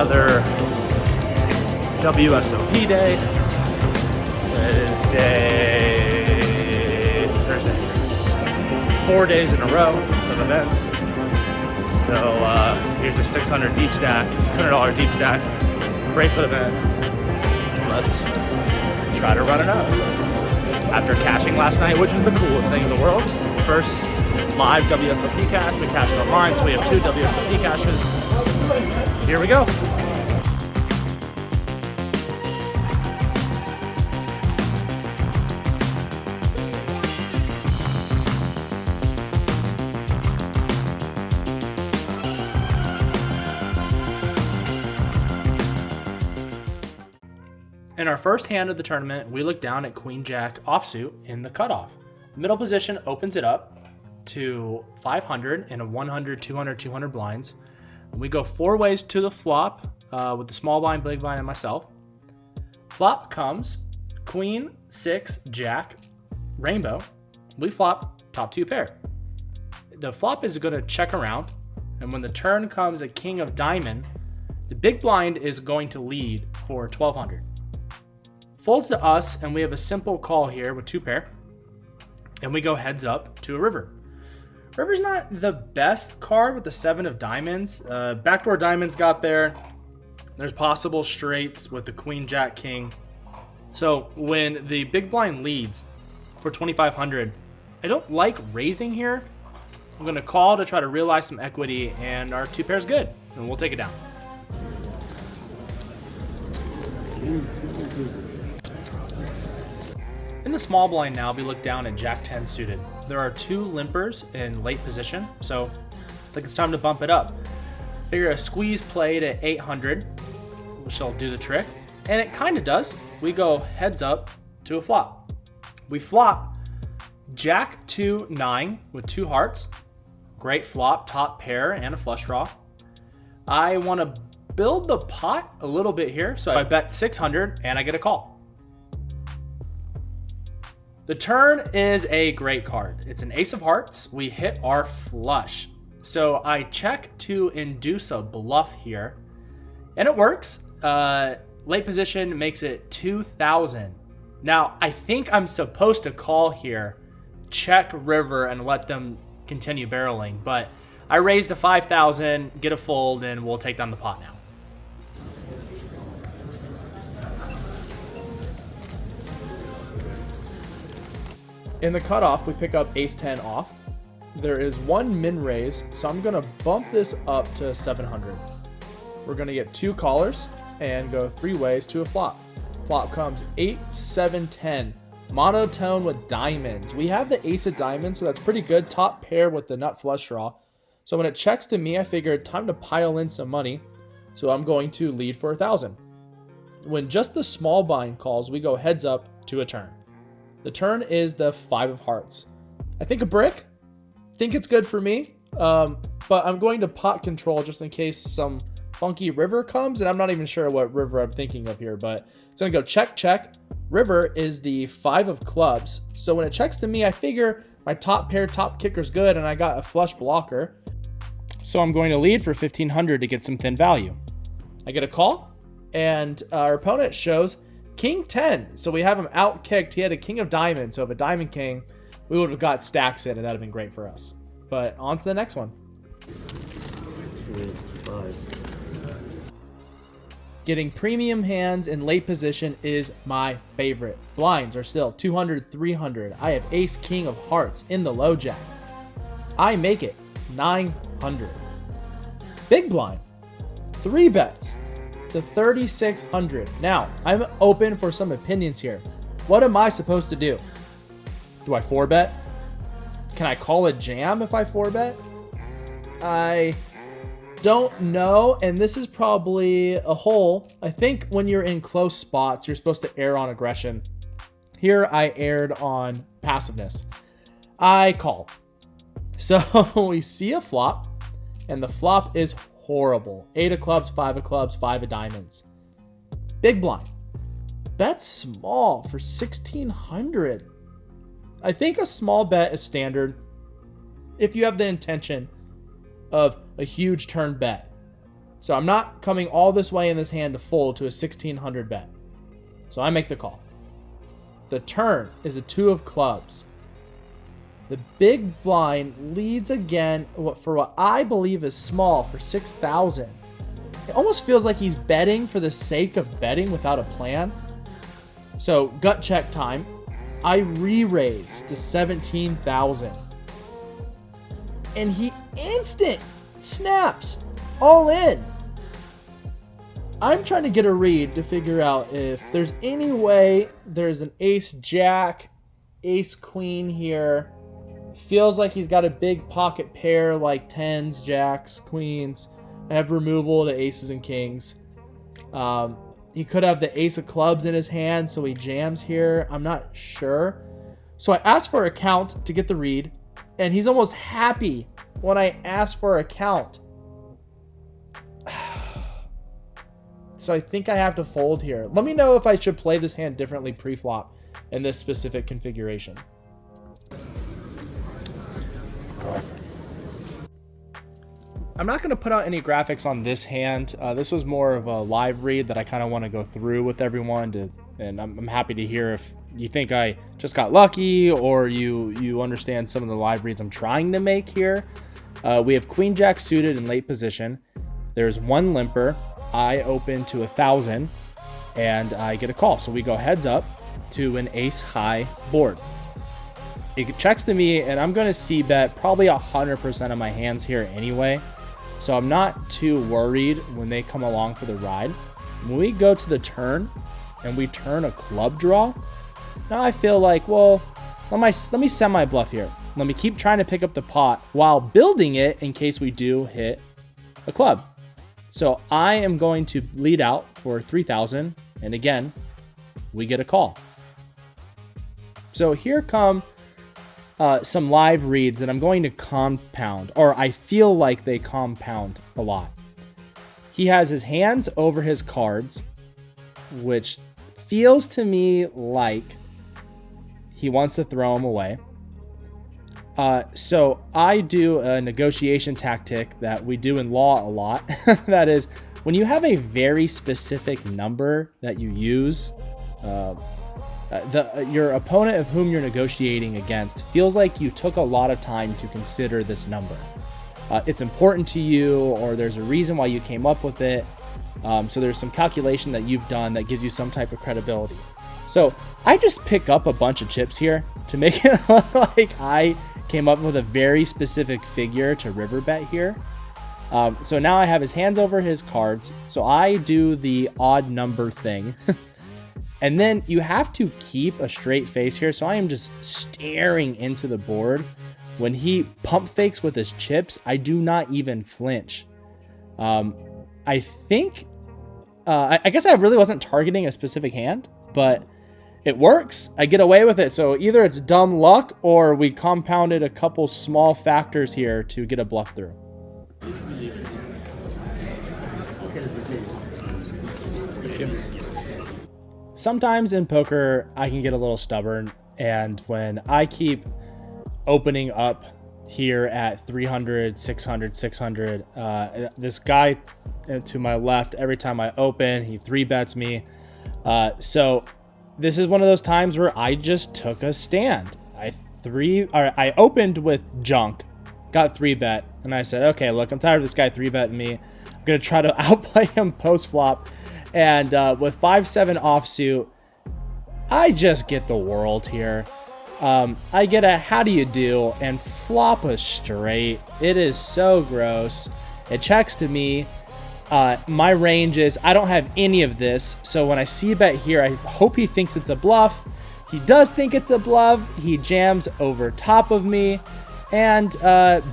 another WSOP day. It is Thursday. 4 days in a row of events. So here's a $600 deep stack, $600 deep stack bracelet event. Let's try to run it up. After cashing last night, which was the coolest thing in the world. First live WSOP cash. We cashed online, so we have 2 WSOP caches. Here we go. In our first hand of the tournament, we look down at Queen Jack offsuit in the cutoff. Middle position opens it up to 500 in a 100, 200, 200 blinds. We go 4 ways to the flop with the small blind, big blind, and myself. Flop comes Queen, 6, Jack, Rainbow. We flop top 2 pair. The flop is going to check around, and when the turn comes a King of Diamond, the big blind is going to lead for 1200. Folds to us, and we have a simple call here with 2 pair, and we go heads up to a river. River's not the best card with the 7 of diamonds. Backdoor diamonds got there. There's possible straights with the Queen, Jack, King. So when the big blind leads for 2500, I don't like raising here. I'm going to call to try to realize some equity, and our 2 pair's good, and we'll take it down. In the small blind now, we look down at Jack 10 suited. There are 2 limpers in late position, so I think it's time to bump it up. Figure a squeeze play to 800, which will do the trick, and it kind of does. We go heads up to a flop. We flop Jack 2 9 with 2 hearts. Great flop, top pair, and a flush draw. I want to build the pot a little bit here, so I bet 600 and I get a call. The turn is a great card. It's an ace of hearts. We hit our flush. So I check to induce a bluff here, and it works. Late position makes it 2,000. Now, I think I'm supposed to call here, check river, and let them continue barreling, but I raised to 5,000, get a fold, and we'll take down the pot now. In the cutoff, we pick up ace 10 off. There is 1 min raise, so I'm going to bump this up to 700. We're going to get 2 callers and go 3 ways to a flop. Flop comes 8, 7, 10. Monotone with diamonds. We have the ace of diamonds, so that's pretty good. Top pair with the nut flush draw. So when it checks to me, I figured time to pile in some money. So I'm going to lead for 1,000. When just the small blind calls, we go heads up to a turn. The turn is the 5 of hearts. I think a brick. Think it's good for me. But I'm going to pot control just in case some funky river comes. And I'm not even sure what river I'm thinking of here. But it's going to go check, check. River is the 5 of clubs. So when it checks to me, I figure my top pair, top kicker's good. And I got a flush blocker. So I'm going to lead for 1,500 to get some thin value. I get a call. And our opponent shows King 10, so we have him out kicked. He had a King of Diamonds, so if a Diamond King, we would have got stacks in, and that would have been great for us. But on to the next one. 3, 5. Getting premium hands in late position is my favorite. Blinds are still 200, 300. I have ace, king of hearts in the low jack. I make it 900. Big blind, 3 bets. To 3,600. Now, I'm open for some opinions here. What am I supposed to do? Do I 4-bet? Can I call a jam if I 4-bet? I don't know, and this is probably a hole. I think when you're in close spots, you're supposed to err on aggression. Here, I erred on passiveness. I call. So we see a flop, and the flop is horrible. 8 of clubs, 5 of clubs, 5 of diamonds. Big blind. Bet small for 1,600. I think a small bet is standard if you have the intention of a huge turn bet. So I'm not coming all this way in this hand to fold to a 1600 bet. So I make the call. The turn is a 2 of clubs. The big blind leads again for what I believe is small for 6,000. It almost feels like he's betting for the sake of betting without a plan. So gut check time. I re-raise to 17,000. And he instant snaps all in. I'm trying to get a read to figure out if there's any way there's an ace jack, ace queen here. Feels like he's got a big pocket pair like tens, jacks, queens. I have removal to aces and kings. He could have the ace of clubs in his hand, so he jams here. I'm not sure. So I asked for a count to get the read, and he's almost happy when I ask for a count. So I think I have to fold here. Let me know if I should play this hand differently pre-flop in this specific configuration. I'm not going to put out any graphics on this hand. This was more of a live read that I kind of want to go through with everyone, and I'm happy to hear if you think I just got lucky or you understand some of the live reads I'm trying to make here. We have queen jack suited in late position. There's one limper. I open to 1,000 and I get a call. So we go heads up to an ace high board. It checks to me and I'm going to see bet probably 100% of my hands here anyway. So I'm not too worried when they come along for the ride. When we go to the turn and we turn a club draw, now I feel like, well, let me semi bluff here. Let me keep trying to pick up the pot while building it in case we do hit a club. So I am going to lead out for 3,000. And again, we get a call. So here come some live reads that I'm going to compound, or I feel like they compound a lot. He has his hands over his cards, which feels to me like he wants to throw them away. So I do a negotiation tactic that we do in law a lot. That is, when you have a very specific number that you use, your opponent of whom you're negotiating against feels like you took a lot of time to consider this number. It's important to you, or there's a reason why you came up with it. So there's some calculation that you've done that gives you some type of credibility. So I just pick up a bunch of chips here to make it look like I came up with a very specific figure to river bet here. So now I have his hands over his cards. So I do the odd number thing. And then you have to keep a straight face here. So I am just staring into the board. When he pump fakes with his chips, I do not even flinch. I think, I guess I really wasn't targeting a specific hand, but it works. I get away with it. So either it's dumb luck or we compounded a couple small factors here to get a bluff through. Sometimes in poker, I can get a little stubborn. And when I keep opening up here at 300, 600, 600, this guy to my left, every time I open, he 3-bets me. So this is one of those times where I just took a stand. I opened with junk, got 3-bet, and I said, okay, look, I'm tired of this guy 3-betting me. I'm going to try to outplay him post-flop. And with 5-7 offsuit, I just get the world here. I get a how do you do and flop a straight. It is so gross. It checks to me. My range is I don't have any of this. So when I see a bet here, I hope he thinks it's a bluff. He does think it's a bluff. He jams over top of me. And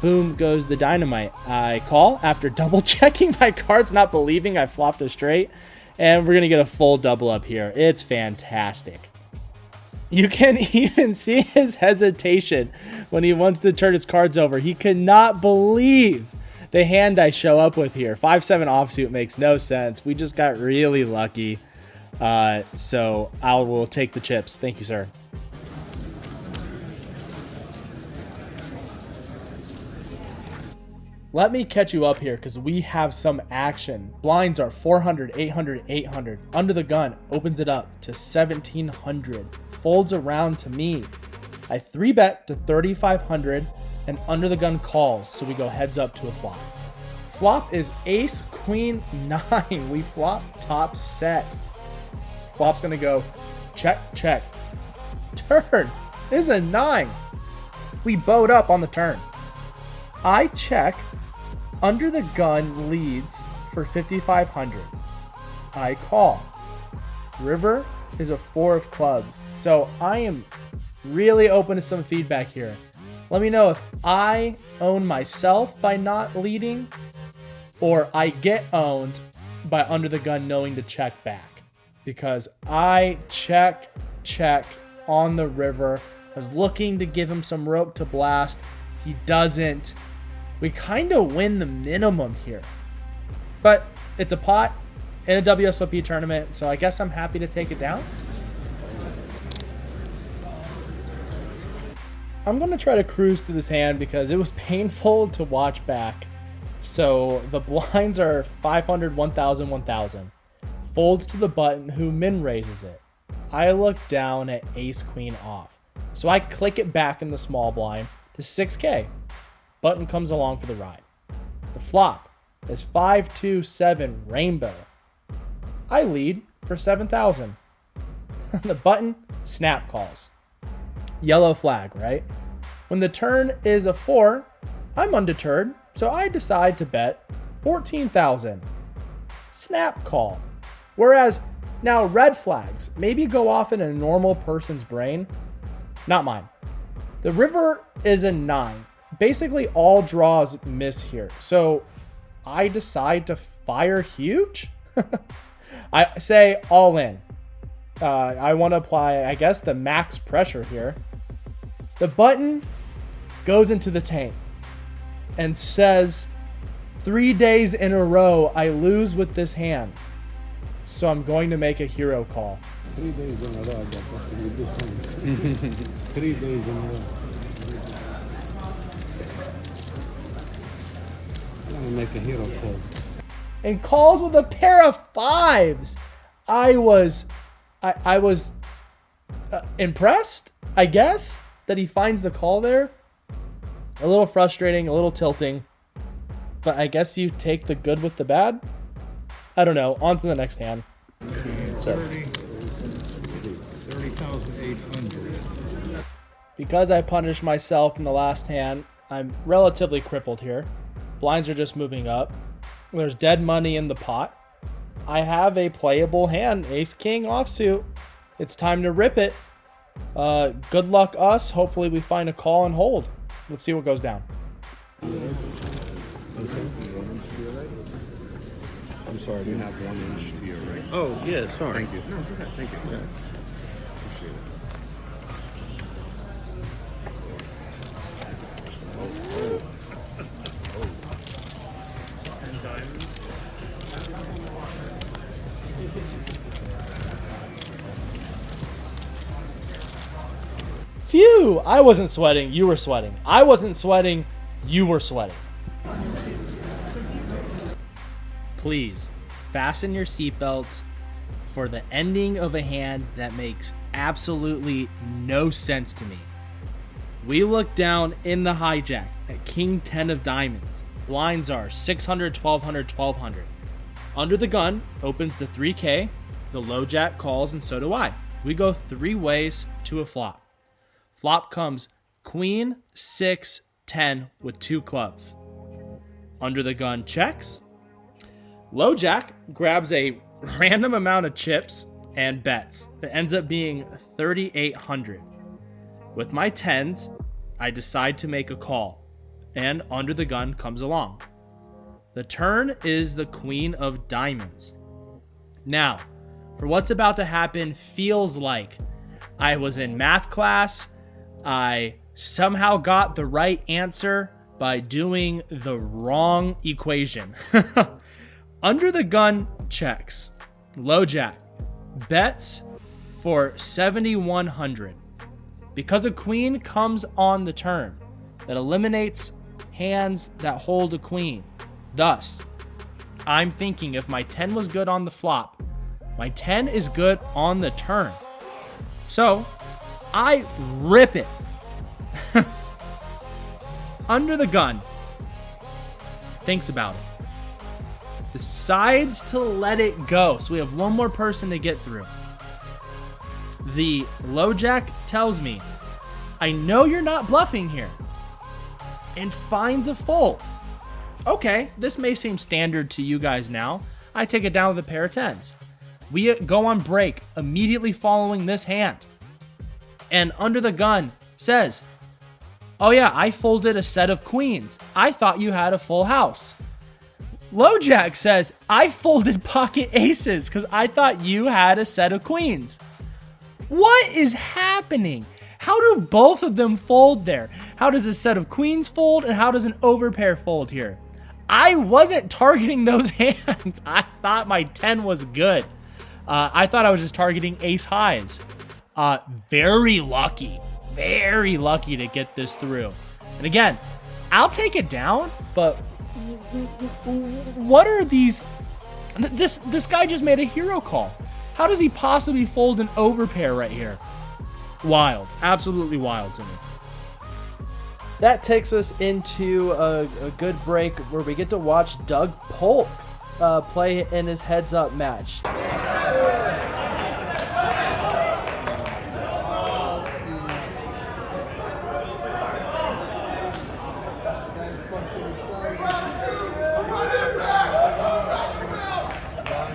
boom goes the dynamite. I call after double checking my cards, not believing I flopped a straight. And we're going to get a full double up here. It's fantastic. You can even see his hesitation when he wants to turn his cards over. He could not believe the hand I show up with here. 5-7 offsuit makes no sense. We just got really lucky. So I will take the chips. Thank you, sir. let me catch you up here because we have some action. Blinds are 400, 800, 800. Under the gun opens it up to 1700. Folds around to me. I 3-bet to 3500 and under the gun calls, so we go heads up to a flop. Flop is ace, queen, 9. We flop top set. Flop's gonna go check, check. Turn is a 9. We bowed up on the turn. I check. Under the gun leads for 5,500. I call. River is a 4 of clubs. So I am really open to some feedback here. Let me know if I own myself by not leading or I get owned by under the gun knowing to check back. Because I check on the river. I was looking to give him some rope to blast. He doesn't. We kind of win the minimum here. But it's a pot in a WSOP tournament, so I guess I'm happy to take it down. I'm going to try to cruise through this hand because it was painful to watch back. So the blinds are 500, 1,000, 1,000. Folds to the button who min raises it. I look down at ace queen off. So I click it back in the small blind to 6K. Button comes along for the ride. The flop is 527 rainbow. I lead for 7,000. The button snap calls. Yellow flag, right? When the turn is a 4, I'm undeterred, so I decide to bet 14,000. Snap call. Whereas now red flags maybe go off in a normal person's brain. Not mine. The river is a 9. Basically all draws miss here. So I decide to fire huge. I say all in. I want to apply, I guess, the max pressure here. The button goes into the tank and says 3 days in a row I lose with this hand. So I'm going to make a hero call. 3 days in a row I got busted with this hand. 3 days in a row. I'm gonna make a hero call. And calls with a pair of 5s. I was impressed, I guess, that he finds the call there. A little frustrating, a little tilting. But I guess you take the good with the bad. I don't know. On to the next hand. So, 30,800. because I punished myself in the last hand, I'm relatively crippled here. Blinds are just moving up. There's dead money in the pot. I have a playable hand, ace king offsuit. It's time to rip it. Good luck us. Hopefully we find a call and hold. Let's see what goes down. I'm sorry, You have 1 inch to your right. Oh, yeah, sorry. Thank you. No, it's okay. Thank you. Yeah. Appreciate it. Phew! I wasn't sweating. You were sweating. I wasn't sweating. You were sweating. Please, fasten your seatbelts for the ending of a hand that makes absolutely no sense to me. We look down in the hijack at King 10 of diamonds. Blinds are 600, 1,200, 1,200. Under the gun opens the 3K. The low jack calls, and so do I. We go 3 ways to a flop. Flop comes queen, 6, 10 with 2 clubs. Under the gun checks. Low jack grabs a random amount of chips and bets. It ends up being 3,800. With my 10s, I decide to make a call, and under the gun comes along. The turn is the queen of diamonds. Now, for what's about to happen feels like I was in math class. I somehow got the right answer by doing the wrong equation. Under the gun checks. Low jack bets for 7,100. Because a queen comes on the turn, that eliminates hands that hold a queen. Thus, I'm thinking if my 10 was good on the flop, my 10 is good on the turn. So, I rip it. Under the gun. Thinks about it. Decides to let it go. So we have one more person to get through. The low jack tells me, I know you're not bluffing here. And finds a fold. Okay, this may seem standard to you guys now. I take it down with a pair of 10s. We go on break immediately following this hand. And under the gun says, oh yeah, I folded a set of queens. I thought you had a full house. Low jack says, I folded pocket aces because I thought you had a set of queens. What is happening? How do both of them fold there? How does a set of queens fold and how does an overpair fold here? I wasn't targeting those hands. I thought my 10 was good. I thought I was just targeting ace highs. Very lucky to get this through. And again, I'll take it down, but what are these? This guy just made a hero call. How does he possibly fold an overpair right here? Wild, absolutely wild to me. That takes us into a good break where we get to watch Doug Polk play in his heads-up match.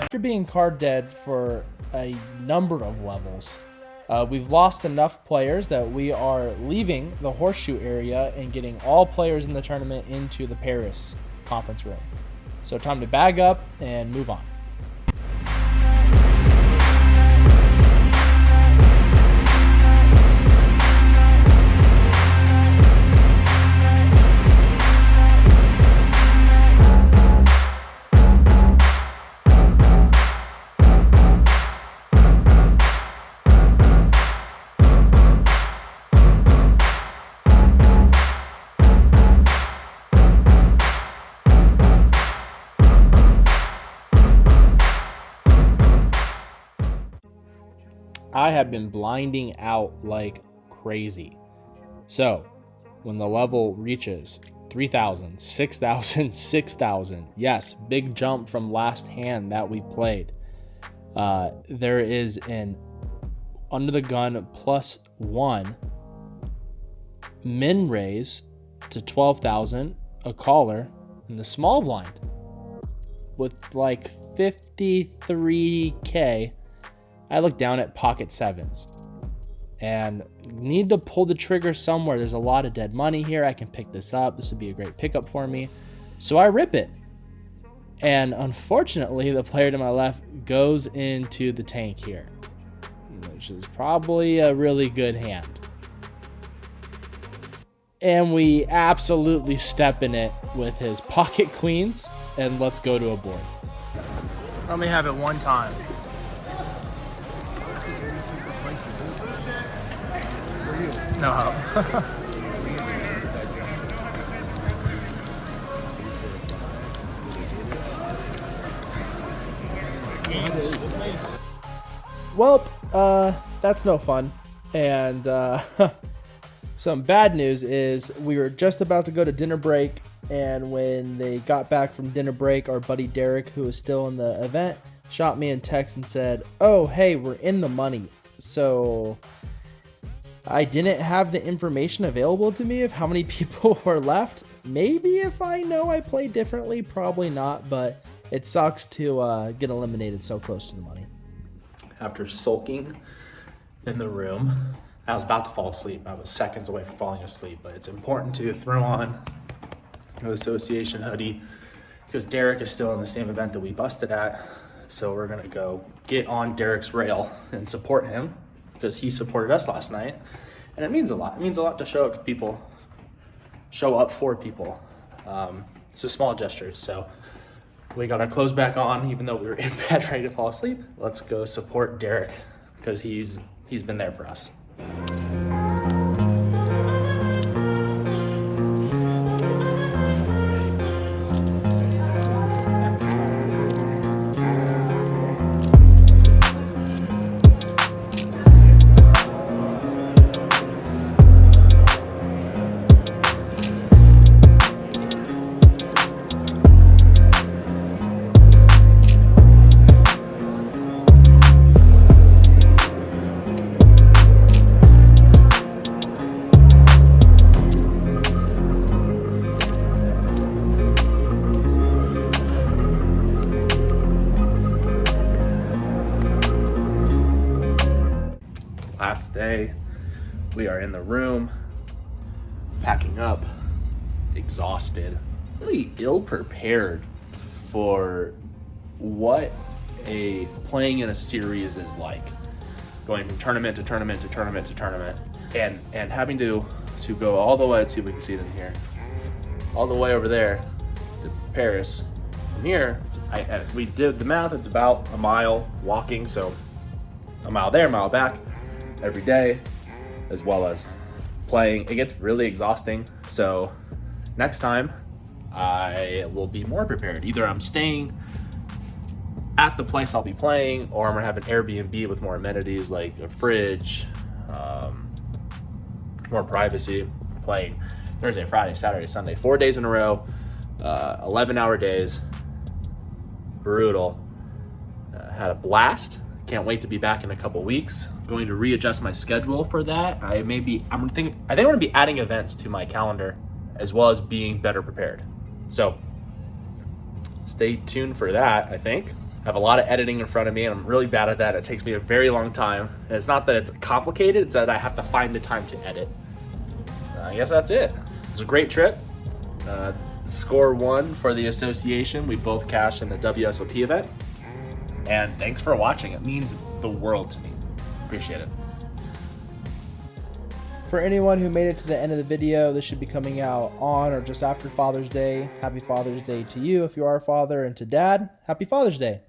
After being card dead for a number of levels, we've lost enough players that we are leaving the horseshoe area and getting all players in the tournament into the Paris conference room. So time to bag up and move on. I have been blinding out like crazy. So when the level reaches 3,000, 6,000, 6,000, yes, big jump from last hand that we played. There is an under the gun +1 min raise to 12,000, a caller in the small blind with like 53K. I look down at pocket sevens and need to pull the trigger somewhere. There's a lot of dead money here. I can pick this up. This would be a great pickup for me. So I rip it. And unfortunately, the player to my left goes into the tank here, which is probably a really good hand. And we absolutely step in it with his pocket queens, and let's go to a board. Let me have it one time. No. Well, that's no fun. And some bad news is we were just about to go to dinner break, and when they got back from dinner break, our buddy Derek, who was still in the event, shot me a text and said, oh, hey, we're in the money. So I didn't have the information available to me of how many people were left. Maybe if I know I play differently, probably not, but it sucks to get eliminated so close to the money. After sulking in the room, I was about to fall asleep. I was seconds away from falling asleep, but it's important to throw on the association hoodie because Derek is still in the same event that we busted at. So we're gonna go get on Derek's rail and support him because he supported us last night. And it means a lot. It means a lot to show up to people, show up for people. It's a small gesture. So we got our clothes back on, even though we were in bed ready to fall asleep. Let's go support Derek because he's been there for us. We are in the room, packing up, exhausted, really ill prepared for what playing in a series is like. Going from tournament to tournament to tournament to tournament, and having to go all the way. Let's see if we can see them here. All the way over there to Paris. From here, we did the math. It's about a mile walking, so a mile there, a mile back, every day, as well as playing. It gets really exhausting. So next time, I will be more prepared. Either I'm staying at the place I'll be playing, or I'm gonna have an Airbnb with more amenities like a fridge, more privacy. Playing Thursday, Friday, Saturday, Sunday, 4 days in a row, 11-hour days. Brutal. Had a blast. Can't wait to be back in a couple weeks. Going to readjust my schedule for that. I think I'm gonna be adding events to my calendar, as well as being better prepared. So stay tuned for that. I think I have a lot of editing in front of me, and I'm really bad at that. It takes me a very long time. And it's not that it's complicated, it's that I have to find the time to edit. I guess that's it. It's a great trip. Score 1 for the association. We both cashed in the WSOP event. And thanks for watching. It means the world to me. Appreciate it. For anyone who made it to the end of the video, this should be coming out on or just after Father's Day. Happy Father's Day to you if you are a father, and to Dad, happy Father's Day.